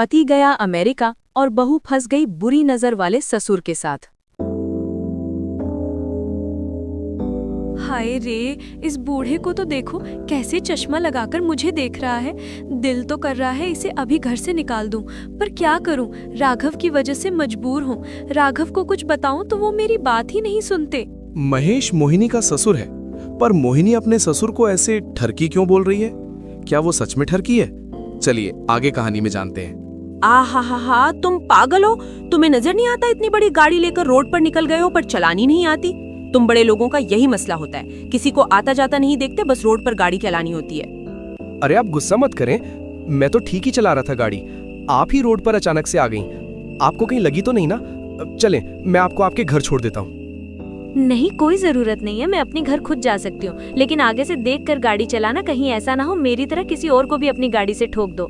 पति गया अमेरिका और बहू फंस गई बुरी नजर वाले ससुर के साथ। हाय रे, इस बूढ़े को तो देखो कैसे चश्मा लगाकर मुझे देख रहा है। दिल तो कर रहा है इसे अभी घर से निकाल दूं, पर क्या करूं, राघव की वजह से मजबूर हूं। राघव को कुछ बताऊं तो वो मेरी बात ही नहीं सुनते। महेश मोहिनी का ससुर है, पर मोहिनी अपने ससुर को ऐसे ठरकी क्यों बोल रही है? क्या वो सच में ठरकी है? चलिए आगे कहानी में जानते हैं। आहा, तुम पागल हो? तुम्हें नजर नहीं आता इतनी बड़ी गाड़ी लेकर रोड पर निकल गए हो पर चलानी नहीं आती? तुम बड़े लोगों का यही मसला होता है, किसी को आता जाता नहीं देखते, बस रोड पर गाड़ी चलानी होती है। अरे आप गुस्सा मत करें, मैं तो ठीक ही चला रहा था गाड़ी। आप ही रोड पर अचानक से आ गईं। आपको कहीं लगी तो नहीं ना? चलें, मैं आपको आपके घर छोड़ देता हूँ। नहीं, कोई जरूरत नहीं है, मैं अपने घर खुद जा सकती हूँ, लेकिन आगे से देखकर गाड़ी चलाना, कहीं ऐसा ना हो मेरी तरह किसी और को भी अपनी गाड़ी से ठोक दो।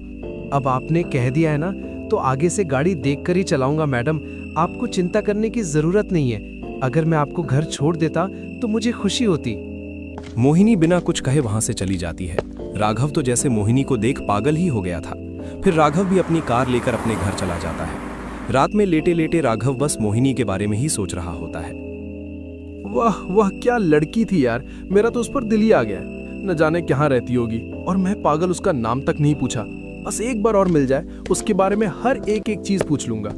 अब आपने कह दिया है ना, तो आगे से गाड़ी देखकर ही चलाऊंगा मैडम। आपको चिंता करने की जरूरत नहीं है। अगर मैं आपको घर छोड़ देता तो मुझे खुशी होती। मोहिनी बिना कुछ कहे वहां से चली जाती है। राघव तो जैसे मोहिनी को देख पागल ही हो गया था। फिर राघव भी अपनी कार लेकर अपने घर चला जाता है। रात में लेटे लेटे राघव बस मोहिनी के बारे में ही सोच रहा होता है। वाह वाह, क्या लड़की थी यार, मेरा तो उस पर दिल ही आ गया। न जाने कहाँ रहती होगी, और मैं पागल उसका नाम तक नहीं पूछा। बस एक बार और मिल जाए, उसके बारे में हर एक चीज पूछ लूंगा।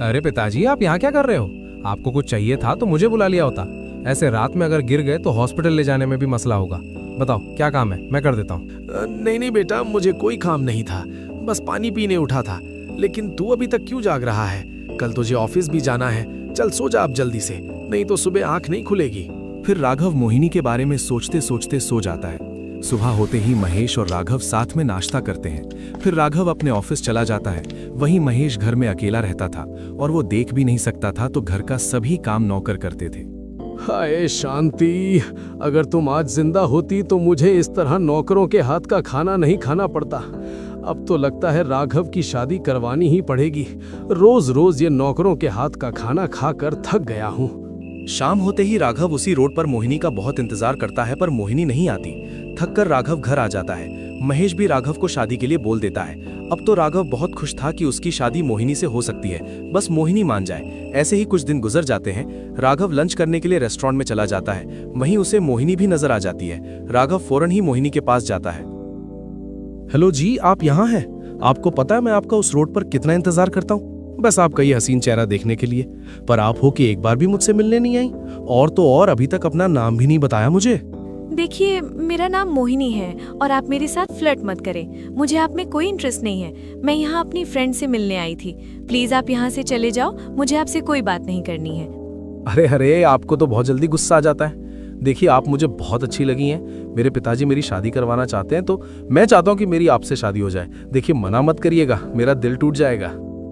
अरे पिताजी, आप यहाँ क्या कर रहे हो? आपको कुछ चाहिए था तो मुझे बुला लिया होता। ऐसे रात में अगर गिर गए तो हॉस्पिटल ले जाने में भी मसला होगा। बताओ क्या काम है, मैं कर देता हूँ। नहीं बेटा, मुझे कोई काम नहीं था, बस पानी पीने उठा था। लेकिन तू अभी तक क्यों जाग रहा है? कल तुझे ऑफिस भी जाना है। चल सो जा अब जल्दी से, नहीं तो सुबह आंख नहीं खुलेगी। फिर राघव मोहिनी के बारे में सोचते सोचते सो जाता है। सुबह होते ही महेश और राघव साथ में नाश्ता करते हैं। फिर राघव अपने ऑफिस चला जाता है। वहीं महेश घर में अकेला रहता था और वो देख भी नहीं सकता था, तो घर का सभी काम नौकर करते थे। हाय शांति, अगर तुम आज जिंदा होती तो मुझे इस तरह नौकरों के हाथ का खाना नहीं खाना पड़ता। अब तो लगता है राघव की शादी करवानी ही पड़ेगी। रोज रोज ये नौकरों के हाथ का खाना खाकर थक गया हूँ। शाम होते ही राघव उसी रोड पर मोहिनी का बहुत इंतजार करता है, पर मोहिनी नहीं आती। थककर राघव घर आ जाता है। महेश भी राघव को शादी के लिए बोल देता है। अब तो राघव बहुत खुश था कि उसकी शादी मोहिनी से हो सकती है, बस मोहिनी मान जाए। ऐसे ही कुछ दिन गुजर जाते हैं। राघव लंच करने के लिए रेस्टोरेंट में चला जाता है। वहीं उसे मोहिनी भी नजर आ जाती है। राघव फौरन ही मोहिनी के पास जाता है। हेलो जी, आप यहाँ हैं? आपको पता है मैं आपका उस रोड पर कितना इंतजार करता हूँ, बस आपका ये हसीन चेहरा देखने के लिए। पर आप हो कि एक बार भी मुझसे मिलने नहीं आई, और तो और अभी तक अपना नाम भी नहीं बताया मुझे। देखिए, मेरा नाम मोहिनी है और आप मेरे साथ फ्लर्ट मत करें। मुझे आप में कोई इंटरेस्ट नहीं है। मैं यहाँ अपनी फ्रेंड से मिलने आई थी। प्लीज आप यहाँ से चले जाओ, मुझे आपसे कोई बात नहीं करनी है। अरे अरे, आपको तो बहुत जल्दी गुस्सा आ जाता है। देखिए, आप मुझे बहुत अच्छी लगी हैं। मेरे पिताजी मेरी शादी करवाना चाहते हैं, तो मैं चाहता हूँ कि मेरी आपसे शादी हो जाए। देखिए, मना मत करिएगा, मेरा दिल टूट जाएगा।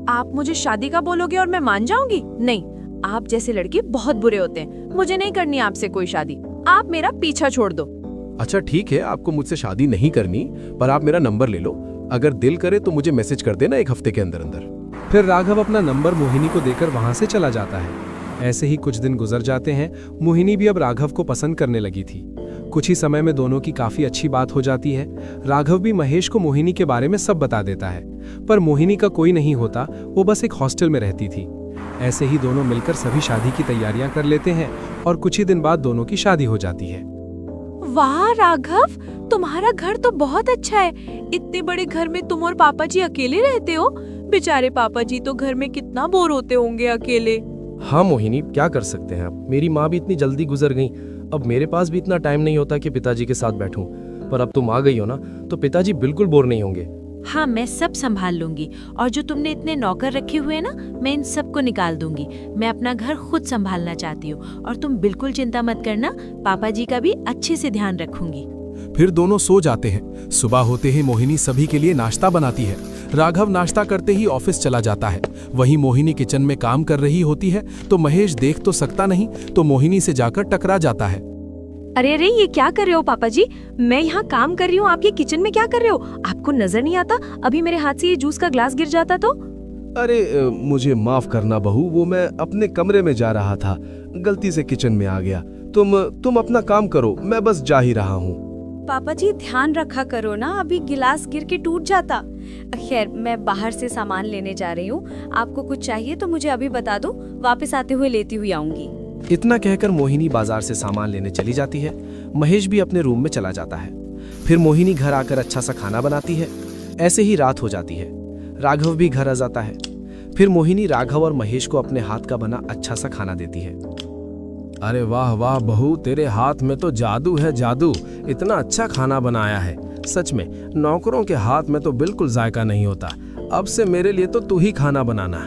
आप मुझे शादी का बोलोगे और मैं मान जाऊंगी? नहीं, आप जैसे लड़के बहुत बुरे होते हैं। मुझे नहीं करनी आपसे कोई शादी। आप मेरा पीछा छोड़ दो। अच्छा ठीक है, आपको मुझसे शादी नहीं करनी, पर आप मेरा नंबर ले लो। अगर दिल करे तो मुझे मैसेज कर देना 1 हफ्ते के अंदर अंदर। फिर राघव अपना नंबर मोहिनी को देकर वहां से चला जाता है। ऐसे ही कुछ दिन गुजर जाते हैं। मोहिनी भी अब राघव को पसंद करने लगी थी। कुछ ही समय में दोनों की काफी अच्छी बात हो जाती है। राघव भी महेश को मोहिनी के बारे में सब बता देता है, पर मोहिनी का कोई नहीं होता, वो बस एक हॉस्टल में रहती थी। ऐसे ही दोनों मिलकर सभी शादी की तैयारियां कर लेते हैं और कुछ ही दिन बाद दोनों की शादी हो जाती है। वाह राघव, तुम्हारा घर तो बहुत अच्छा है। इतने बड़े घर में तुम और पापा जी अकेले रहते हो? बेचारे पापा जी तो घर में कितना बोर होते होंगे अकेले। हाँ मोहिनी, क्या कर सकते हैं अब। मेरी माँ भी इतनी जल्दी गुजर गई, अब मेरे पास भी इतना टाइम नहीं होता कि पिताजी के साथ बैठूं। पर अब तुम आ गई हो ना, तो पिताजी बिल्कुल बोर नहीं होंगे। हाँ, मैं सब संभाल लूंगी, और जो तुमने इतने नौकर रखे हुए हैं ना, मैं इन सबको निकाल दूंगी। मैं अपना घर खुद संभालना चाहती हूँ, और तुम बिल्कुल चिंता मत करना, पापा जी का भी अच्छे से ध्यान रखूंगी। फिर दोनों सो जाते हैं। सुबह होते ही मोहिनी सभी के लिए नाश्ता बनाती है। राघव नाश्ता करते ही ऑफिस चला जाता है। वहीं मोहिनी किचन में काम कर रही होती है, तो महेश देख तो सकता नहीं, तो मोहिनी से जाकर टकरा जाता है। अरे अरे, ये क्या कर रहे हो पापा जी? मैं यहाँ काम कर रही हूँ, आप ये किचन में क्या कर रहे हो? आपको नजर नहीं आता? अभी मेरे हाथ से ये जूस का ग्लास गिर जाता तो। अरे मुझे माफ करना बहू, वो मैं अपने कमरे में जा रहा था, गलती से किचन में आ गया। तुम अपना काम करो, मैं बस जा ही रहा हूँ। पापा जी ध्यान रखा करो ना, अभी गिलास गिर के टूट जाता। खैर मैं बाहर से सामान लेने जा रही हूँ, आपको कुछ चाहिए तो मुझे अभी बता दो, वापस आते हुए लेती हुई आऊंगी। इतना कहकर मोहिनी बाजार से सामान लेने चली जाती है। महेश भी अपने रूम में चला जाता है। फिर मोहिनी घर आकर अच्छा सा खाना बनाती है। ऐसे ही रात हो जाती है। राघव भी घर आ जाता है। फिर मोहिनी राघव और महेश को अपने हाथ का बना अच्छा सा खाना देती है। अरे वाह वाह बहू, तेरे हाथ में तो जादू है जादू। इतना अच्छा खाना बनाया है, सच में नौकरों के हाथ में तो बिल्कुल जायका नहीं होता। अब से मेरे लिए तो तू ही खाना बनाना।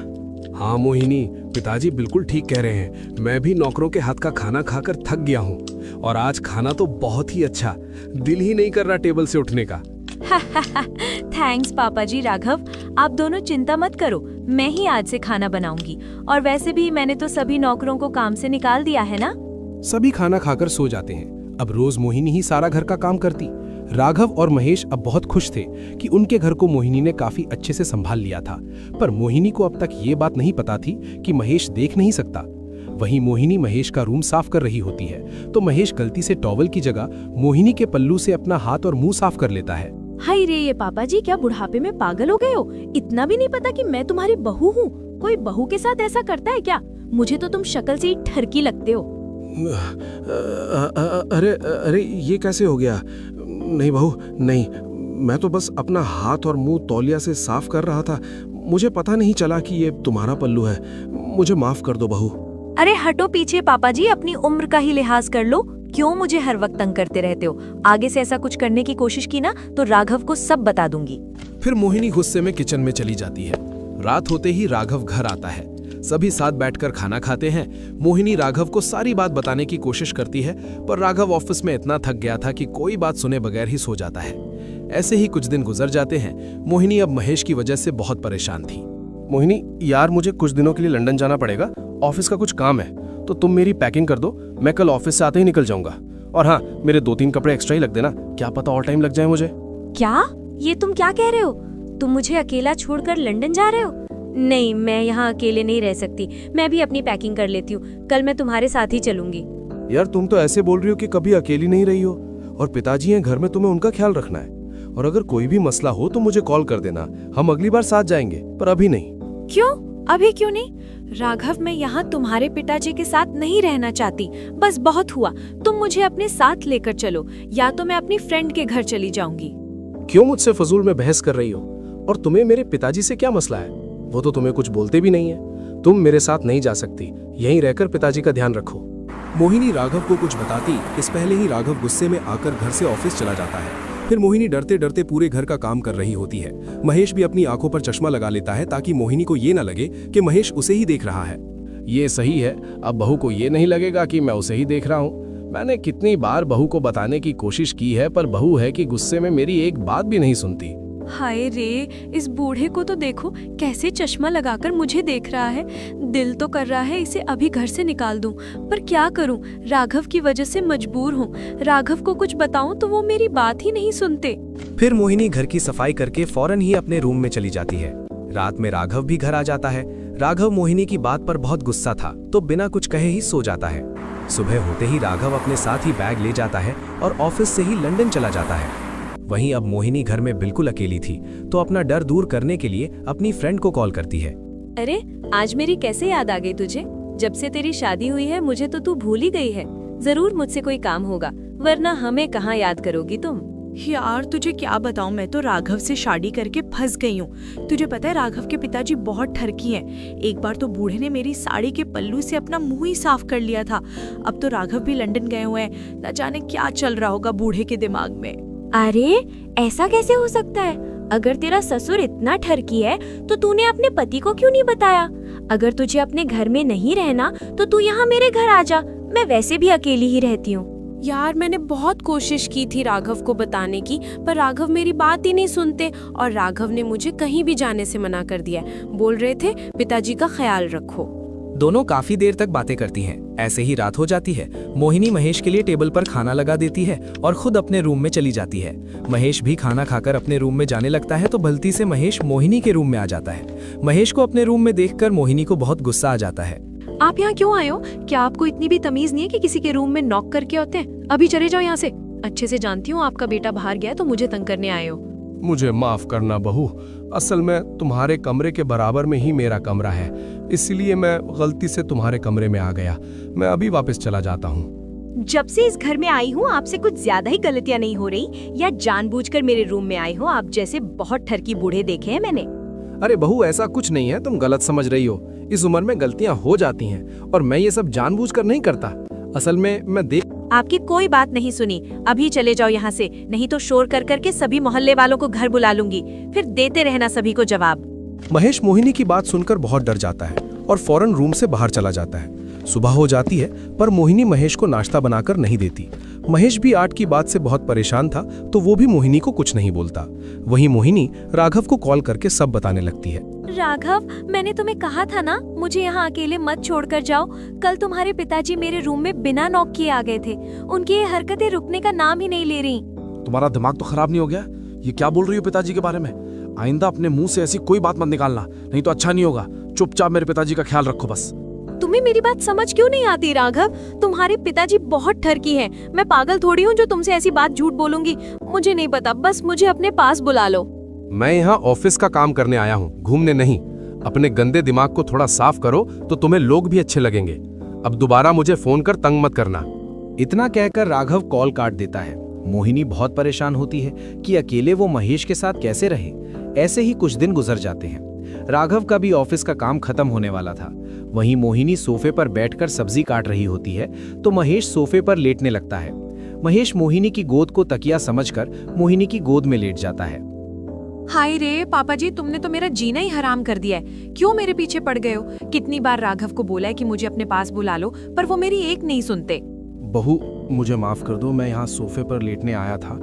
हाँ मोहिनी, पिताजी बिल्कुल ठीक कह रहे हैं। मैं भी नौकरों के हाथ का खाना खाकर थक गया हूँ और आज खाना तो बहुत ही अच्छा, दिल ही नहीं कर रहा टेबल से उठने का। थैंक्स पापा जी। राघव आप दोनों चिंता मत करो, मैं ही आज से खाना बनाऊंगी। और वैसे भी मैंने तो सभी नौकरों को काम से निकाल दिया है ना। सभी खाना खाकर सो जाते हैं। अब रोज मोहिनी ही सारा घर का काम करती। राघव और महेश अब बहुत खुश थे कि उनके घर को मोहिनी ने काफी अच्छे से संभाल लिया था। पर मोहिनी को अब तक ये बात नहीं पता थी कि महेश देख नहीं सकता। वहीं मोहिनी महेश का रूम साफ कर रही होती है तो महेश गलती से टॉवल की जगह मोहिनी के पल्लू से अपना हाथ और मुंह साफ कर लेता है। हाय रे, ये पापा जी क्या बुढ़ापे में पागल हो गए हो? इतना भी नहीं पता कि मैं तुम्हारी बहू हूँ? कोई बहू के साथ ऐसा करता है क्या? मुझे तो तुम शक्ल से ही ठरकी लगते हो। अरे ये कैसे हो गया? नहीं बहू नहीं, मैं तो बस अपना हाथ और मुंह तौलिया से साफ कर रहा था। मुझे पता नहीं चला कि ये तुम्हारा पल्लू है। मुझे माफ कर दो बहू। अरे हटो पीछे पापा जी, अपनी उम्र का ही लिहाज कर लो। क्यों मुझे हर वक्त तंग करते रहते हो? आगे से ऐसा कुछ करने की कोशिश की ना तो राघव को सब बता दूंगी। फिर मोहिनी गुस्से में किचन में चली जाती है। रात होते ही राघव घर आता है। सभी साथ बैठकर खाना खाते हैं। मोहिनी राघव को सारी बात बताने की कोशिश करती है, पर राघव ऑफिस में इतना थक गया था कि कोई बात सुने बगैर ही सो जाता है। ऐसे ही कुछ दिन गुजर जाते हैं। मोहिनी अब महेश की वजह से बहुत परेशान थी। मोहिनी यार, मुझे कुछ दिनों के लिए लंदन जाना पड़ेगा, ऑफिस का कुछ काम है, तो तुम मेरी पैकिंग कर दो। मैं कल ऑफिस से आते ही निकल जाऊंगा। और हाँ, मेरे 2-3 कपड़े एक्स्ट्रा ही लग देना, क्या पता और टाइम लग जाए मुझे। क्या? ये तुम क्या कह रहे हो? तुम मुझे अकेला छोड़कर लंदन जा रहे हो? नहीं, मैं यहाँ अकेले नहीं रह सकती। मैं भी अपनी पैकिंग कर लेती हूँ, कल मैं तुम्हारे साथ ही चलूंगी। यार तुम तो ऐसे बोल रही हो कि कभी अकेली नहीं रही हो, और पिताजी हैं घर में, तुम्हें उनका ख्याल रखना है। और अगर कोई भी मसला हो तो मुझे कॉल कर देना, हम अगली बार साथ जाएंगे, पर अभी नहीं। क्यों? अभी क्यों नहीं? राघव, मैं यहाँ तुम्हारे पिताजी के साथ नहीं रहना चाहती। बस बहुत हुआ, तुम मुझे अपने साथ लेकर चलो, या तो मैं अपनी फ्रेंड के घर चली जाऊंगी। क्यों मुझसे फजूल में बहस कर रही हो? और तुम्हें मेरे पिताजी से क्या मसला है? वो तो तुम्हें कुछ बोलते भी नहीं है। तुम मेरे साथ नहीं जा सकती, यहीं रहकर पिताजी का ध्यान रखो। मोहिनी राघव को कुछ बताती इस पहले ही राघव गुस्से में आकर घर से ऑफिस चला जाता है। फिर मोहिनी डरते डरते पूरे घर का काम कर रही होती है। महेश भी अपनी आंखों पर चश्मा लगा लेता है ताकि मोहिनी को ये न लगे कि महेश उसे ही देख रहा है। ये सही है, अब बहू को ये नहीं लगेगा कि मैं उसे ही देख रहा हूँ। मैंने कितनी बार बहू को बताने की कोशिश की है, पर बहू है कि गुस्से में मेरी एक बात भी नहीं सुनती। हाय रे, इस बूढ़े को तो देखो कैसे चश्मा लगाकर मुझे देख रहा है। दिल तो कर रहा है इसे अभी घर से निकाल दूं, पर क्या करूं? राघव की वजह से मजबूर हूं। राघव को कुछ बताऊं तो वो मेरी बात ही नहीं सुनते। फिर मोहिनी घर की सफाई करके फौरन ही अपने रूम में चली जाती है। रात में राघव भी घर आ जाता है। राघव मोहिनी की बात पर बहुत गुस्सा था तो बिना कुछ कहे ही सो जाता है। सुबह होते ही राघव अपने साथ ही बैग ले जाता है और ऑफिस से ही लंदन चला जाता है। वहीं अब मोहिनी घर में बिल्कुल अकेली थी तो अपना डर दूर करने के लिए अपनी फ्रेंड को कॉल करती है। अरे आज मेरी कैसे याद आ गई तुझे? जब से तेरी शादी हुई है मुझे तो तू भूल ही गई है। जरूर मुझसे कोई काम होगा, वरना हमें कहाँ याद करोगी तुम? यार तुझे क्या बताऊं, मैं तो राघव से शादी करके फंस गई हूँ। तुझे पता है राघव के पिताजी बहुत ठरकी हैं। एक बार तो बूढ़े ने मेरी साड़ी के पल्लू से अपना मुंह ही साफ कर लिया था। अब तो राघव भी लंदन गए हुए हैं, न जाने क्या चल रहा होगा बूढ़े के दिमाग में। अरे ऐसा कैसे हो सकता है? अगर तेरा ससुर इतना ठरकी है तो तूने अपने पति को क्यों नहीं बताया? अगर तुझे अपने घर में नहीं रहना तो तू यहाँ मेरे घर आ जा, मैं वैसे भी अकेली ही रहती हूँ। यार मैंने बहुत कोशिश की थी राघव को बताने की, पर राघव मेरी बात ही नहीं सुनते और राघव ने मुझे कहीं भी जाने से मना कर दिया। बोल रहे थे पिताजी का ख्याल रखो। दोनों काफी देर तक बातें करती हैं। ऐसे ही रात हो जाती है। मोहिनी महेश के लिए टेबल पर खाना लगा देती है और खुद अपने रूम में चली जाती है। महेश भी खाना खाकर अपने रूम में जाने लगता है तो भलती से महेश मोहिनी के रूम में आ जाता है। महेश को अपने रूम में देखकर मोहिनी को बहुत गुस्सा आ जाता है। आप यहाँ क्यों आए हो? क्या आपको इतनी भी तमीज नहीं है कि किसी के रूम में नॉक करके होते हैं? अभी चले जाओ यहाँ से। अच्छे से जानती हूँ आपका बेटा बाहर गया तो मुझे तंग करने आए हो। मुझे माफ करना बहू, असल में तुम्हारे कमरे के बराबर में ही मेरा कमरा है, इसलिए मैं गलती से तुम्हारे कमरे में आ गया। मैं अभी वापस चला जाता हूँ। जब से इस घर में आई हूँ आपसे कुछ ज्यादा ही गलतियाँ नहीं हो रही, या जानबूझकर मेरे रूम में आई हो? आप जैसे बहुत ठरकी बूढ़े देखे हैं मैंने। अरे बहू, ऐसा कुछ नहीं है, तुम गलत समझ रही हो। इस उम्र में गलतियां हो जाती हैं और मैं ये सब जानबूझकर नहीं करता। असल में मैं देख आपकी कोई बात नहीं सुनी। अभी चले जाओ यहाँ से, नहीं तो शोर कर करके सभी मोहल्ले वालों को घर बुला लूंगी, फिर देते रहना सभी को जवाब। महेश मोहिनी की बात सुनकर बहुत डर जाता है और फौरन रूम से बाहर चला जाता है। सुबह हो जाती है पर मोहिनी महेश को नाश्ता बनाकर नहीं देती। महेश भी आर्ट की बात से बहुत परेशान था तो वो भी मोहिनी को कुछ नहीं बोलता। वहीं मोहिनी राघव को कॉल करके सब बताने लगती है। राघव, मैंने तुम्हें कहा था ना मुझे यहाँ अकेले मत छोड़कर जाओ। कल तुम्हारे पिताजी मेरे रूम में बिना नॉक किए आ गए थे। उनकी ये हरकतें रुकने का नाम ही नहीं ले रही। तुम्हारा दिमाग तो खराब नहीं हो गया? ये क्या बोल रही हो पिताजी के बारे में? आइंदा अपने मुंह से ऐसी कोई बात मत निकालना, नहीं तो अच्छा नहीं होगा। चुपचाप मेरे पिताजी का ख्याल रखो बस। तुम्हें मेरी बात समझ क्यों नहीं आती राघव? तुम्हारे पिताजी बहुत ठरकी हैं। मैं पागल थोड़ी हूँ जो तुमसे ऐसी बात झूठ बोलूंगी। मुझे नहीं पता, बस मुझे अपने पास बुला लो। मैं यहाँ ऑफिस का काम करने आया हूँ, घूमने नहीं। अपने गंदे दिमाग को थोड़ा साफ करो तो तुम्हें लोग भी अच्छे लगेंगे। अब दोबारा मुझे फोन कर तंग मत करना। इतना कहकर राघव कॉल काट देता है। मोहिनी बहुत परेशान होती है कि अकेले वो महेश के साथ कैसे रहे। ऐसे ही कुछ दिन गुजर जाते हैं। राघव का भी ऑफिस का काम खत्म होने वाला था। वहीं मोहिनी सोफे पर बैठकर सब्जी काट रही होती है तो महेश सोफे पर लेटने लगता है। महेश मोहिनी की गोद को तकिया समझकर मोहिनी की गोद में लेट जाता है। हाय रे पापा जी, तुमने तो मेरा जीना ही हराम कर दिया है। क्यों मेरे पीछे पड़ गए हो? कितनी बार राघव को बोला है कि मुझे अपने पास बुला लो, पर वो मेरी एक नहीं सुनते। बहू, मुझे माफ कर दो, मैं यहाँ सोफे पर लेटने आया था।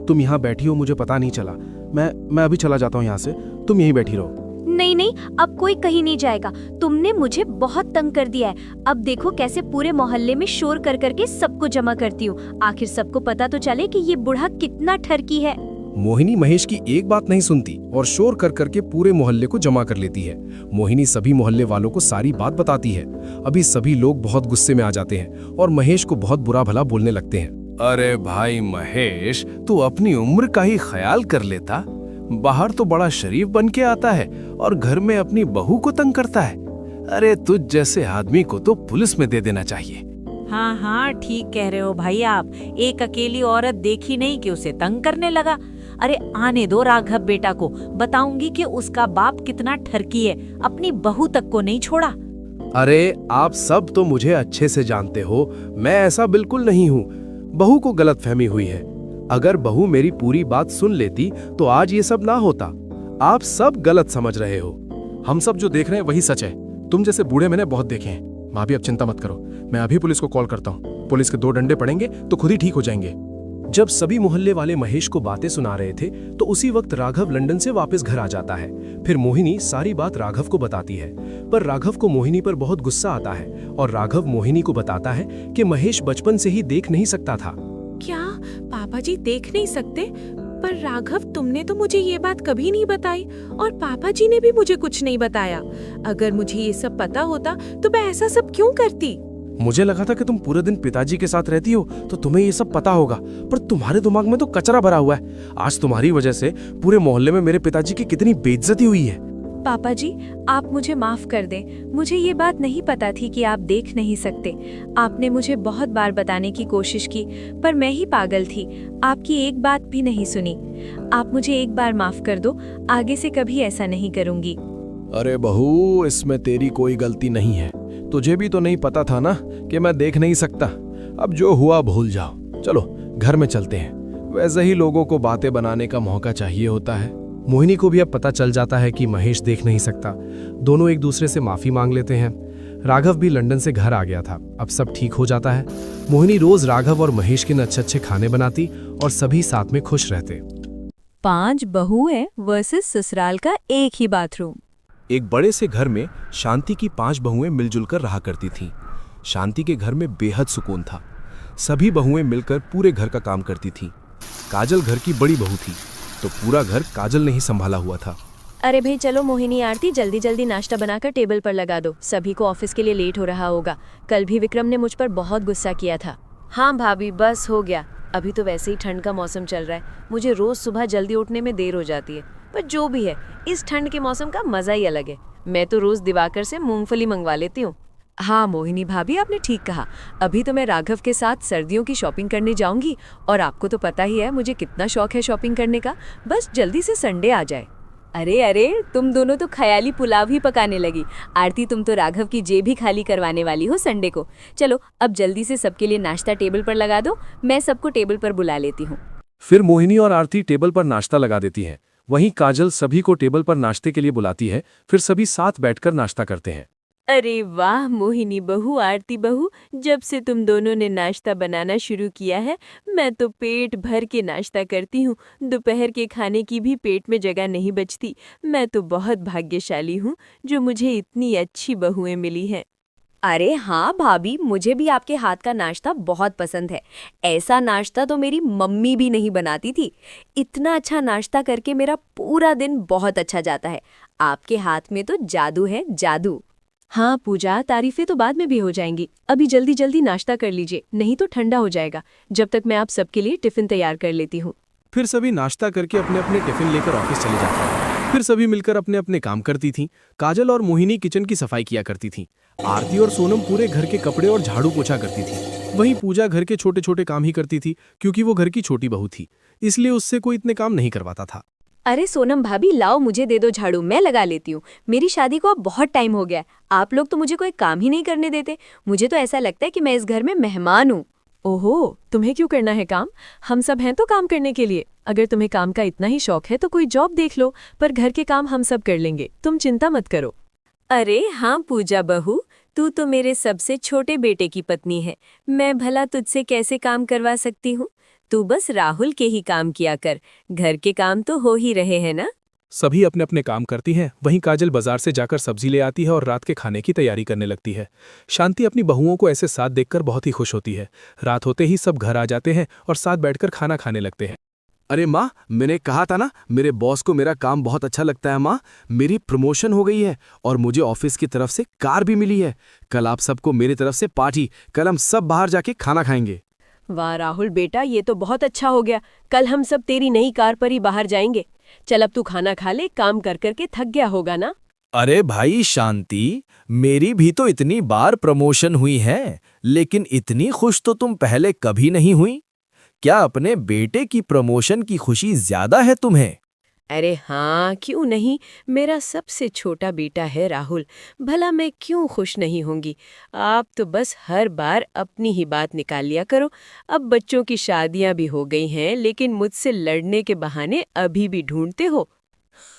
तुम यहाँ बैठी हो, मुझे पता नहीं चला। मैं अभी चला जाता हूँ यहाँ से, तुम यहीं बैठी रहो। नहीं नहीं, अब कोई कहीं नहीं जाएगा। तुमने मुझे बहुत तंग कर दिया है। अब देखो कैसे पूरे मोहल्ले में शोर कर करके सबको जमा करती हूँ। आखिर सबको पता तो चले कि ये बूढ़ा कितना ठरकी है। मोहिनी महेश की एक बात नहीं सुनती और शोर कर करके पूरे मोहल्ले को जमा कर लेती है। मोहिनी सभी मोहल्ले वालों को सारी बात बताती है। अभी सभी लोग बहुत गुस्से में आ जाते हैं और महेश को बहुत बुरा भला बोलने लगते हैं। अरे भाई महेश, तू अपनी उम्र का ही ख्याल कर लेता। बाहर तो बड़ा शरीफ बन के आता है और घर में अपनी बहू को तंग करता है। अरे तुझ जैसे आदमी को तो पुलिस में दे देना चाहिए। हाँ हाँ, ठीक कह रहे हो भाई आप। एक अकेली औरत देखी नहीं कि उसे तंग करने लगा। अरे आने दो राघव बेटा को, बताऊंगी कि उसका बाप कितना ठरकी है, अपनी बहू तक को नहीं छोड़ा। अरे आप सब तो मुझे अच्छे से जानते हो, मैं ऐसा बिल्कुल नहीं हूँ। बहू को गलतफहमी हुई है। अगर बहू मेरी पूरी बात सुन लेती तो आज ये सब ना होता। आप सब गलत समझ रहे हो। हम सब जो देख रहे हैं वही सच है। तुम जैसे बूढ़े मैंने बहुत देखे हैं। भाभी अब चिंता मत करो, मैं अभी पुलिस को कॉल करता हूँ। पुलिस के 2 डंडे पड़ेंगे तो खुद ही ठीक हो जाएंगे। जब सभी मोहल्ले वाले महेश को बातें सुना रहे थे तो उसी वक्त राघव लंदन से वापस घर आ जाता है। फिर मोहिनी सारी बात राघव को बताती है, पर राघव को मोहिनी पर बहुत गुस्सा आता है और राघव मोहिनी को बताता है कि महेश बचपन से ही देख नहीं सकता था। क्या पापा जी देख नहीं सकते? पर राघव, तुमने तो मुझे ये बात कभी नहीं बताई और पापा जी ने भी मुझे कुछ नहीं बताया। अगर मुझे ये सब पता होता तो मैं ऐसा सब क्यों करती? मुझे लगा था कि तुम पूरे दिन पिताजी के साथ रहती हो तो तुम्हें ये सब पता होगा, पर तुम्हारे दिमाग में तो कचरा भरा हुआ है। आज तुम्हारी वजह से पूरे मोहल्ले में मेरे पिताजी की कितनी बेइज्जती हुई है। पापा जी, आप मुझे माफ कर दें। मुझे ये बात नहीं पता थी कि आप देख नहीं सकते। आपने मुझे बहुत बार बताने की कोशिश की, पर मैं ही पागल थी। आपकी एक बात भी नहीं सुनी। आप मुझे एक बार माफ कर दो, आगे से कभी ऐसा नहीं करूंगी। अरे बहू, इसमें तेरी कोई गलती नहीं है। तुझे भी तो नहीं पता था ना कि मैं देख नहीं सकता। अब जो हुआ भूल जाओ। चलो घर में चलते हैं। वैसे ही लोगों को बातें बनाने का मौका चाहिए होता है। मोहिनी को भी अब पता चल जाता है कि महेश देख नहीं सकता। दोनों एक दूसरे से माफी मांग लेते हैं। राघव भी लंदन से घर आ गया था, अब सब ठीक हो जाता है। मोहिनी रोज राघव और महेश के अच्छे अच्छे खाने बनाती और सभी साथ में खुश रहते। 5 बहुएं वर्सेस ससुराल का एक ही बाथरूम। एक बड़े से घर में शांति की 5 बहुएं मिलजुल कर रहा करती थीं। शांति के घर में बेहद सुकून था। सभी बहुएं मिलकर पूरे घर का काम करती थीं। काजल घर की बड़ी बहू थी तो पूरा घर काजल ने ही संभाला हुआ था। अरे भाई चलो मोहिनी आरती, जल्दी जल्दी नाश्ता बनाकर टेबल पर लगा दो। सभी को ऑफिस के लिए लेट हो रहा होगा। कल भी विक्रम ने मुझ पर बहुत गुस्सा किया था। हाँ भाभी, बस हो गया। अभी तो वैसे ही ठंड का मौसम चल रहा है, मुझे रोज सुबह जल्दी उठने में देर हो जाती है, पर जो भी है इस ठंड के मौसम का मजा ही अलग है। मैं तो रोज दिवाकर से मूंगफली मंगवा लेती हूँ। हाँ मोहिनी भाभी, आपने ठीक कहा। अभी तो मैं राघव के साथ सर्दियों की शॉपिंग करने जाऊंगी, और आपको तो पता ही है मुझे कितना शौक है शॉपिंग करने का। बस जल्दी से संडे आ जाए। अरे अरे, तुम दोनों तो ख्याली पुलाव ही पकाने लगी। आरती, तुम तो राघव की जेब ही खाली करवाने वाली हो संडे को। चलो अब जल्दी से सबके लिए नाश्ता टेबल पर लगा दो, मैं सबको टेबल पर बुला लेती हूँ। फिर मोहिनी और आरती टेबल पर नाश्ता लगा देती हैं। वहीं काजल सभी को टेबल पर नाश्ते के लिए बुलाती है। फिर सभी साथ बैठकर नाश्ता करते हैं। अरे वाह मोहिनी बहू, आरती बहू, जब से तुम दोनों ने नाश्ता बनाना शुरू किया है मैं तो पेट भर के नाश्ता करती हूँ। दोपहर के खाने की भी पेट में जगह नहीं बचती। मैं तो बहुत भाग्यशाली हूँ जो मुझे इतनी अच्छी बहुएं मिली हैं। अरे हाँ भाभी, मुझे भी आपके हाथ का नाश्ता बहुत पसंद है। ऐसा नाश्ता तो मेरी मम्मी भी नहीं बनाती थी। इतना अच्छा नाश्ता करके मेरा पूरा दिन बहुत अच्छा जाता है। आपके हाथ में तो जादू है, जादू। हाँ पूजा, तारीफें तो बाद में भी हो जाएंगी। अभी जल्दी जल्दी नाश्ता कर लीजिए, नहीं तो ठंडा हो जाएगा। जब तक मैं आप सबके लिए टिफिन तैयार कर लेती हूँ। फिर सभी नाश्ता करके अपने अपने टिफिन लेकर ऑफिस चले जाते हैं। फिर सभी मिलकर अपने अपने काम करती थीं। काजल और मोहिनी किचन की सफाई किया करती थीं। आरती और सोनम पूरे घर के कपड़े और झाड़ू पोछा करती थी। वहीं पूजा घर के छोटे छोटे काम ही करती थी, क्योंकि वो घर की छोटी बहू थी, इसलिए उससे कोई इतने काम नहीं करवाता था। अरे सोनम भाभी, लाओ मुझे दे दो झाड़ू, मैं लगा लेती हूँ। मेरी शादी को अब बहुत टाइम हो गया है, आप लोग तो मुझे कोई काम ही नहीं करने देते। मुझे तो ऐसा लगता है कि मैं इस घर में मेहमान हूँ। ओहो, तुम्हें क्यों करना है काम? हम सब हैं तो काम करने के लिए। अगर तुम्हें काम का इतना ही शौक है तो कोई जॉब देख लो, पर घर के काम हम सब कर लेंगे, तुम चिंता मत करो। अरे हाँ पूजा बहू, तू तो मेरे सबसे छोटे बेटे की पत्नी है, मैं भला तुझसे कैसे काम करवा सकती हूँ? तू बस राहुल के ही काम किया कर, घर के काम तो हो ही रहे हैं ना। सभी अपने अपने काम करती हैं। वहीं काजल बाजार से जाकर सब्जी ले आती है और रात के खाने की तैयारी करने लगती है। शांति अपनी बहुओं को ऐसे साथ देखकर बहुत ही खुश होती है। रात होते ही सब घर आ जाते हैं और साथ बैठकर खाना खाने लगते हैं। अरे माँ, मैंने कहा था ना, मेरे बॉस को मेरा काम बहुत अच्छा लगता है। माँ, मेरी प्रमोशन हो गई है और मुझे ऑफिस की तरफ से कार भी मिली है। कल आप सबको मेरी तरफ से पार्टी, कल हम सब बाहर जाके खाना खाएंगे। वाह राहुल बेटा, ये तो बहुत अच्छा हो गया। कल हम सब तेरी नई कार पर ही बाहर जाएंगे। चल अब तू खाना खा ले, काम कर करके थक गया होगा ना। अरे भाई शांति, मेरी भी तो इतनी बार प्रमोशन हुई है, लेकिन इतनी खुश तो तुम पहले कभी नहीं हुई। क्या अपने बेटे की प्रमोशन की खुशी ज्यादा है तुम्हें? अरे हाँ, क्यों नहीं, मेरा सबसे छोटा बेटा है राहुल, भला मैं क्यों खुश नहीं होंगी। आप तो बस हर बार अपनी ही बात निकाल लिया करो। अब बच्चों की शादियां भी हो गई हैं, लेकिन मुझसे लड़ने के बहाने अभी भी ढूंढते हो।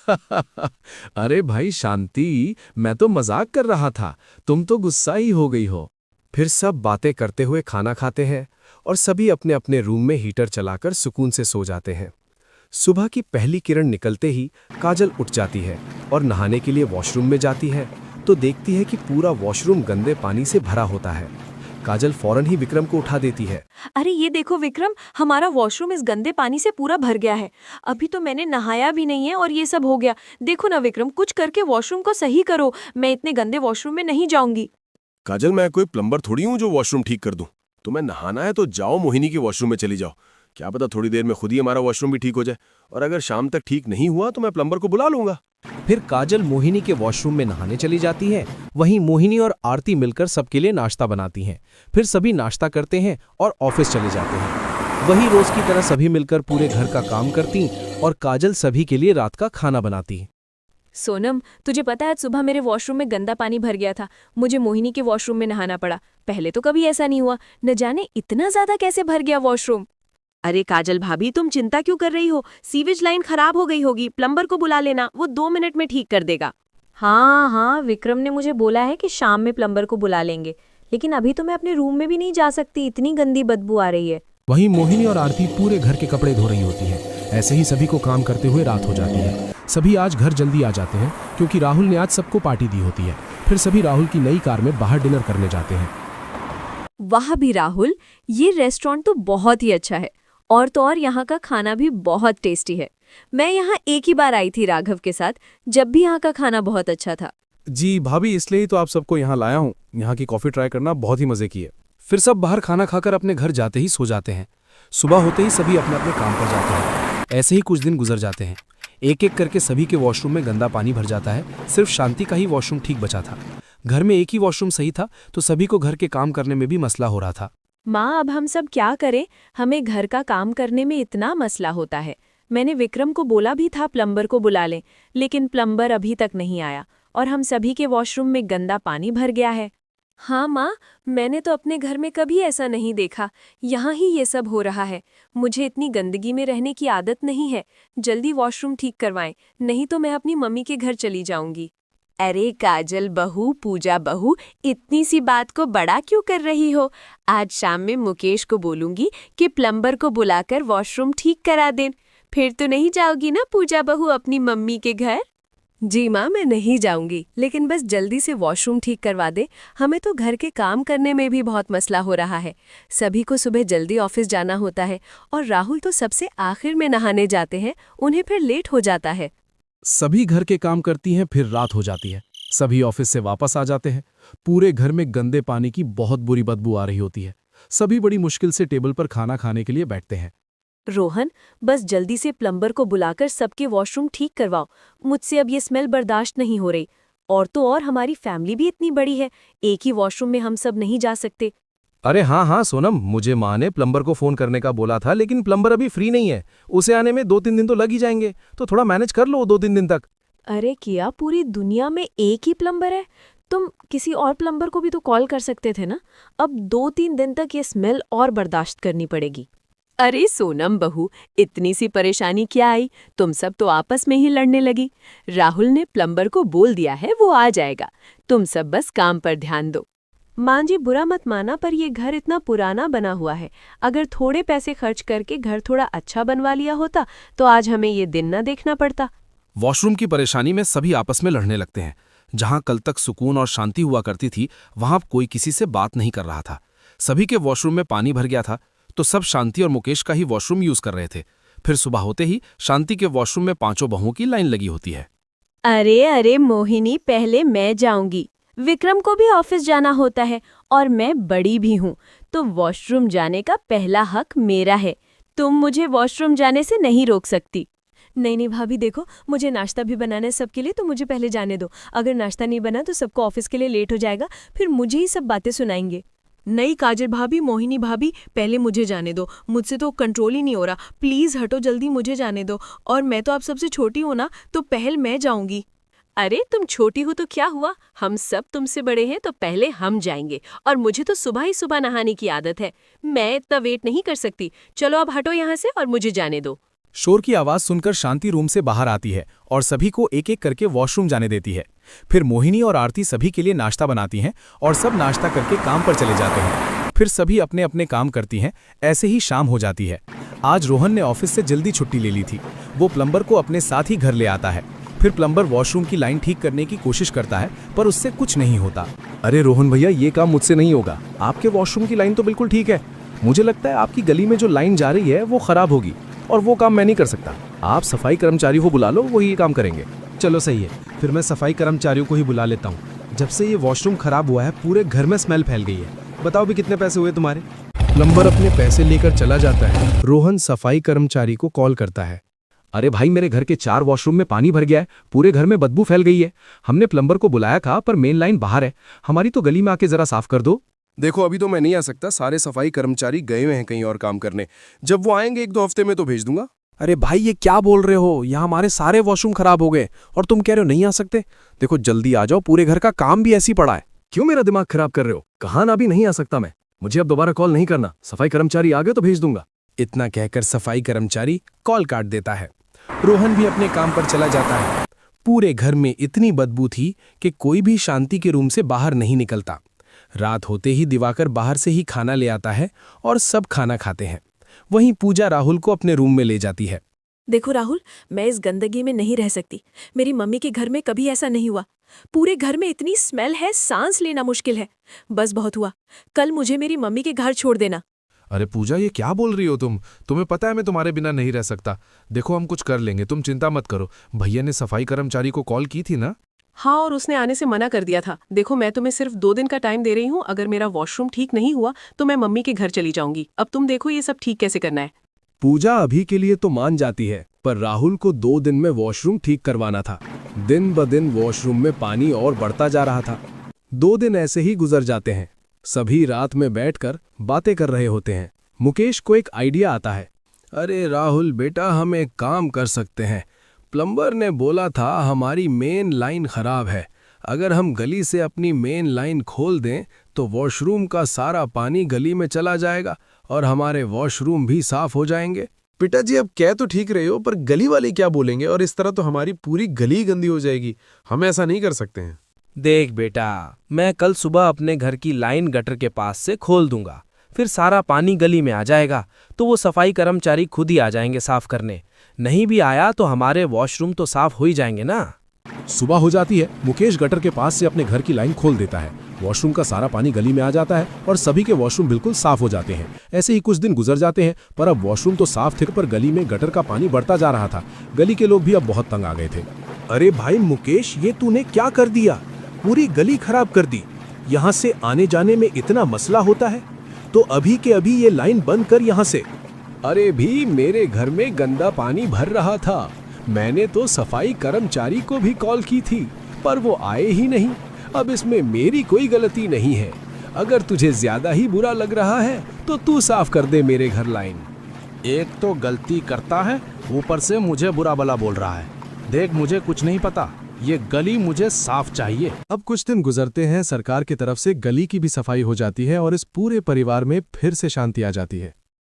अरे भाई शांति, मैं तो मजाक कर रहा था, तुम तो गुस्सा ही हो गई हो। फिर सब बातें करते हुए खाना खाते हैं और सभी अपने अपने रूम में हीटर चलाकर सुकून से सो जाते हैं। सुबह की पहली किरण निकलते ही काजल उठ जाती है और नहाने के लिए वॉशरूम में जाती है तो देखती है कि पूरा वॉशरूम गंदे पानी से भरा होता है। काजल फौरन ही विक्रम को उठा देती है। अरे ये देखो विक्रम, हमारा वॉशरूम इस गंदे पानी से पूरा भर गया है। अभी तो मैंने नहाया भी नहीं है और ये सब हो गया। देखो ना विक्रम, कुछ करके वॉशरूम को सही करो। मैं इतने गंदे वॉशरूम में नहीं जाऊंगी। काजल, मैं कोई प्लम्बर थोड़ी हूँ जो वॉशरूम ठीक कर दूं। तुम्हें नहाना है तो जाओ, मोहिनी के वॉशरूम में चली जाओ। क्या पता थोड़ी देर में खुद ही हमारा वॉशरूम भी ठीक हो जाए, और अगर शाम तक ठीक नहीं हुआ तो मैं प्लम्बर को बुला लूंगा। फिर काजल मोहिनी के वॉशरूम में नहाने चली जाती है। वहीं मोहिनी और आरती मिलकर सबके लिए नाश्ता बनाती हैं। फिर सभी नाश्ता करते हैं और ऑफिस चले जाते हैं। वहीं रोज की तरह सभी मिलकर पूरे घर का काम करती और काजल सभी के लिए रात का खाना बनाती। सोनम, तुझे पता है आज सुबह मेरे वॉशरूम में गंदा पानी भर गया था। मुझे मोहिनी के वॉशरूम में नहाना पड़ा। पहले तो कभी ऐसा नहीं हुआ, न जाने इतना ज्यादा कैसे भर गया वॉशरूम। अरे काजल भाभी, तुम चिंता क्यों कर रही हो? सीवेज लाइन खराब हो गई होगी, प्लम्बर को बुला लेना, वो 2 मिनट में ठीक कर देगा। हाँ हाँ, विक्रम ने मुझे बोला है कि शाम में प्लम्बर को बुला लेंगे, लेकिन अभी तो मैं अपने रूम में भी नहीं जा सकती, इतनी गंदी बदबू आ रही है। वहीं मोहिनी और आरती पूरे घर के कपड़े धो रही होती है। ऐसे ही सभी को काम करते हुए रात हो जाती है। सभी आज घर जल्दी आ जाते हैं क्योंकि राहुल ने आज सबको पार्टी दी होती है। फिर सभी राहुल की नई कार में बाहर डिनर करने जाते हैं। वाह भी राहुल, ये रेस्टोरेंट तो बहुत ही अच्छा है, और तो और यहाँ का खाना भी बहुत टेस्टी है। मैं यहाँ एक ही बार आई थी राघव के साथ, जब भी यहाँ का खाना बहुत अच्छा था। जी भाभी, इसलिए ही तो आप सबको यहाँ लाया हूँ। यहाँ की कॉफी ट्राई करना बहुत ही मजे की है। फिर सब बाहर खाना खाकर अपने घर जाते ही सो जाते हैं। सुबह होते ही सभी अपने अपने काम पर जाते हैं। ऐसे ही कुछ दिन गुजर जाते हैं। एक एक करके सभी के वॉशरूम में गंदा पानी भर जाता है। सिर्फ शांति का ही वॉशरूम ठीक बचा था। घर में एक ही वॉशरूम सही था, तो सभी को घर के काम करने में भी मसला हो रहा था। माँ, अब हम सब क्या करें? हमें घर का काम करने में इतना मसला होता है। मैंने विक्रम को बोला भी था प्लम्बर को बुला लें, लेकिन प्लम्बर अभी तक नहीं आया और हम सभी के वॉशरूम में गंदा पानी भर गया है। हाँ माँ, मैंने तो अपने घर में कभी ऐसा नहीं देखा। यहाँ ही ये सब हो रहा है। मुझे इतनी गंदगी में रहने की आदत नहीं है। जल्दी वॉशरूम ठीक करवाएं, नहीं तो मैं अपनी मम्मी के घर चली जाऊंगी। अरे काजल बहू, पूजा बहू, इतनी सी बात को बड़ा क्यों कर रही हो? आज शाम में मुकेश को बोलूंगी कि प्लम्बर को बुलाकर वॉशरूम ठीक करा दें। फिर तो नहीं जाओगी ना पूजा बहू अपनी मम्मी के घर? जी माँ, मैं नहीं जाऊंगी, लेकिन बस जल्दी से वॉशरूम ठीक करवा दे। हमें तो घर के काम करने में भी बहुत मसला हो रहा है। सभी को सुबह जल्दी ऑफिस जाना होता है और राहुल तो सबसे आखिर में नहाने जाते हैं, उन्हें फिर लेट हो जाता है। सभी घर के काम करती हैं, फिर रात हो जाती है। सभी ऑफिस से वापस आ जाते हैं। पूरे घर में गंदे पानी की बहुत बुरी बदबू आ रही होती है। सभी बड़ी मुश्किल से टेबल पर खाना खाने के लिए बैठते हैं। रोहन, बस जल्दी से प्लम्बर को बुलाकर सबके वॉशरूम ठीक करवाओ। मुझसे अब ये स्मेल बर्दाश्त नहीं हो रही। और तो और हमारी फैमिली भी इतनी बड़ी है, एक ही वॉशरूम में हम सब नहीं जा सकते। अरे हाँ सोनम, मुझे माँ ने प्लम्बर को फोन करने का बोला था, लेकिन प्लम्बर अभी फ्री नहीं है। उसे आने में 2-3 दिन तो लग ही जाएंगे, तो थोड़ा मैनेज कर लो 2-3 दिन तक। अरे किया, पूरी दुनिया में एक ही प्लम्बर है? तुम किसी और प्लम्बर को भी तो कॉल कर सकते थे ना। अब 2-3 दिन तक ये स्मेल और बर्दाश्त करनी पड़ेगी। अरे सोनम बहू, इतनी सी परेशानी क्या आई? तुम सब तो आपस में ही लड़ने लगी। राहुल ने प्लम्बर को बोल दिया है, वो आ जाएगा। तुम सब बस काम पर ध्यान दो। माँ जी, बुरा मत माना, पर ये घर इतना पुराना बना हुआ है। अगर थोड़े पैसे खर्च करके घर थोड़ा अच्छा बनवा लिया होता तो आज हमें ये दिन न देखना पड़ता। वॉशरूम की परेशानी में सभी आपस में लड़ने लगते हैं। जहां कल तक सुकून और शांति हुआ करती थी, वहां कोई किसी से बात नहीं कर रहा था। सभी के वॉशरूम में पानी भर गया था, तो सब शांति और मुकेश का ही वॉशरूम यूज कर रहे थे। फिर सुबह होते ही शांति के वॉशरूम में 5 बहुओं की लाइन लगी होती है। अरे मोहिनी, पहले मैं जाऊंगी। विक्रम को भी ऑफिस जाना होता है और मैं बड़ी भी हूँ, तो वॉशरूम जाने का पहला हक मेरा है। तुम मुझे वॉशरूम जाने से नहीं रोक सकती। नहीं भाभी, देखो, मुझे नाश्ता भी बनाना है सबके लिए, तो मुझे पहले जाने दो। अगर नाश्ता नहीं बना तो सबको ऑफिस के लिए लेट हो जाएगा, फिर मुझे ही सब बातें सुनाएंगे। नहीं काजल भाभी, मोहिनी भाभी, पहले मुझे जाने दो। मुझसे तो कंट्रोल ही नहीं हो रहा। प्लीज हटो, जल्दी मुझे जाने दो। और मैं तो आप सबसे छोटी हूँ ना, तो पहल मैं जाऊंगी। अरे तुम छोटी हो तो क्या हुआ, हम सब तुमसे बड़े हैं, तो पहले हम जाएंगे। और मुझे तो सुबह ही सुबह नहाने की आदत है, मैं इतना वेट नहीं कर सकती। चलो अब हटो यहाँ से और मुझे जाने दो। शोर की आवाज सुनकर शांति रूम से बाहर आती है और सभी को एक एक करके वॉशरूम जाने देती है। फिर मोहिनी और आरती सभी के लिए नाश्ता बनाती हैं और सब नाश्ता करके काम पर चले जाते हैं। फिर सभी अपने अपने काम करती हैं। ऐसे ही शाम हो जाती है। आज रोहन ने ऑफिस से जल्दी छुट्टी ले ली थी। वो प्लम्बर को अपने साथ ही घर ले आता है। फिर प्लम्बर वॉशरूम की लाइन ठीक करने की कोशिश करता है, पर उससे कुछ नहीं होता। अरे रोहन भैया, ये काम मुझसे नहीं होगा। आपके वॉशरूम की लाइन तो बिल्कुल ठीक है। मुझे लगता है आपकी गली में जो लाइन जा रही है वो खराब होगी, और वो काम मैं नहीं कर सकता। आप सफाई कर्मचारी को बुला लो, वही ये काम करेंगे। चलो सही है, फिर मैं सफाई कर्मचारियों को ही बुला लेता हूँ। जब से ये वॉशरूम खराब हुआ है, पूरे घर में स्मेल फैल गई है। बताओ भी कितने पैसे हुए तुम्हारे? प्लम्बर अपने पैसे लेकर चला जाता है। रोहन सफाई कर्मचारी को कॉल करता है। अरे भाई, मेरे घर के 4 वॉशरूम में पानी भर गया है, पूरे घर में बदबू फैल गई है। हमने प्लम्बर को बुलाया था, पर मेन लाइन बाहर है। हमारी तो गली में आके जरा साफ कर दो। देखो, अभी तो मैं नहीं आ सकता, सारे सफाई कर्मचारी गए हुए हैं कहीं और काम करने। जब वो आएंगे 1-2 हफ्ते में तो भेज दूंगा। अरे भाई, ये क्या बोल रहे हो? यहाँ हमारे सारे वॉशरूम खराब हो गए और तुम कह रहे हो नहीं आ सकते? देखो जल्दी आ जाओ, पूरे घर का काम भी ऐसी पड़ा है। क्यों मेरा दिमाग खराब कर रहे हो? कहाँ ना भी नहीं आ सकता मैं। मुझे अब दोबारा कॉल नहीं करना। सफाई कर्मचारी आ गए तो भेज दूंगा। इतना कहकर सफाई कर्मचारी कॉल काट देता है। रोहन भी अपने काम पर चला जाता है। पूरे घर में इतनी बदबू थी कि कोई भी शांति के रूम से बाहर नहीं निकलता। रात होते ही दिवाकर बाहर से ही खाना ले आता है और सब खाना खाते हैं। वहीं पूजा राहुल को अपने रूम में ले जाती है। देखो राहुल, मैं इस गंदगी में नहीं रह सकती। मेरी मम्मी के घर में कभी ऐसा नहीं हुआ। पूरे घर में इतनी स्मेल है, सांस लेना मुश्किल है। बस बहुत हुआ, कल मुझे मेरी मम्मी के घर छोड़ देना। अरे पूजा, ये क्या बोल रही हो तुम? तुम्हें पता है मैं तुम्हारे बिना नहीं रह सकता। देखो हम कुछ कर लेंगे, तुम चिंता मत करो। भैया ने सफाई कर्मचारी को कॉल की थी ना? हाँ, और उसने आने से मना कर दिया था। देखो, मैं तुम्हें सिर्फ 2 दिन का टाइम दे रही हूँ। अगर मेरा वॉशरूम ठीक नहीं हुआ तो मैं मम्मी के घर चली जाऊंगी। अब तुम देखो ये सब ठीक कैसे करना है। पूजा अभी के लिए तो मान जाती है, पर राहुल को 2 दिन में वॉशरूम ठीक करवाना था। दिन ब दिन वॉशरूम में पानी और बढ़ता जा रहा था। 2 दिन ऐसे ही गुजर जाते हैं। सभी रात में बैठकर बातें कर रहे होते हैं। मुकेश को एक आइडिया आता है। अरे राहुल बेटा, हम एक काम कर सकते हैं। प्लम्बर ने बोला था हमारी मेन लाइन खराब है। अगर हम गली से अपनी मेन लाइन खोल दें तो वॉशरूम का सारा पानी गली में चला जाएगा और हमारे वॉशरूम भी साफ हो जाएंगे। पिताजी, अब कह तो ठीक रहे हो, पर गली वाले क्या बोलेंगे? और इस तरह तो हमारी पूरी गली गंदी हो जाएगी। हम ऐसा नहीं कर सकते हैं। देख बेटा, मैं कल सुबह अपने घर की लाइन गटर के पास से खोल दूंगा, फिर सारा पानी गली में आ जाएगा तो वो सफाई कर्मचारी खुद ही आ जाएंगे साफ करने। नहीं भी आया तो हमारे वॉशरूम तो साफ हो ही जाएंगे ना। सुबह हो जाती है। मुकेश गटर के पास से अपने घर की लाइन खोल देता है। वॉशरूम का सारा पानी गली में आ जाता है और सभी के वॉशरूम बिल्कुल साफ हो जाते हैं। ऐसे ही कुछ दिन गुजर जाते हैं, पर अब वॉशरूम तो साफ थे, पर गली में गटर का पानी बढ़ता जा रहा था। गली के लोग भी अब बहुत तंग आ गए थे। अरे भाई मुकेश, ये तूने क्या कर दिया? पूरी गली खराब कर दी। यहाँ से आने जाने में इतना मसला होता है तो अभी के अभी ये लाइन बंद कर यहाँ से। अरे भी, मेरे घर में गंदा पानी भर रहा था। मैंने तो सफाई कर्मचारी को भी कॉल की थी, पर वो आए ही नहीं। अब इसमें मेरी कोई गलती नहीं है। अगर तुझे ज्यादा ही बुरा लग रहा है तो तू साफ कर दे मेरे घर लाइन। एक तो गलती करता है, ऊपर से मुझे बुरा भला बोल रहा है। देख, मुझे कुछ नहीं पता, ये गली मुझे साफ चाहिए। अब कुछ दिन गुजरते हैं। सरकार की तरफ से गली की भी सफाई हो जाती है और इस पूरे परिवार में फिर से शांति आ जाती है।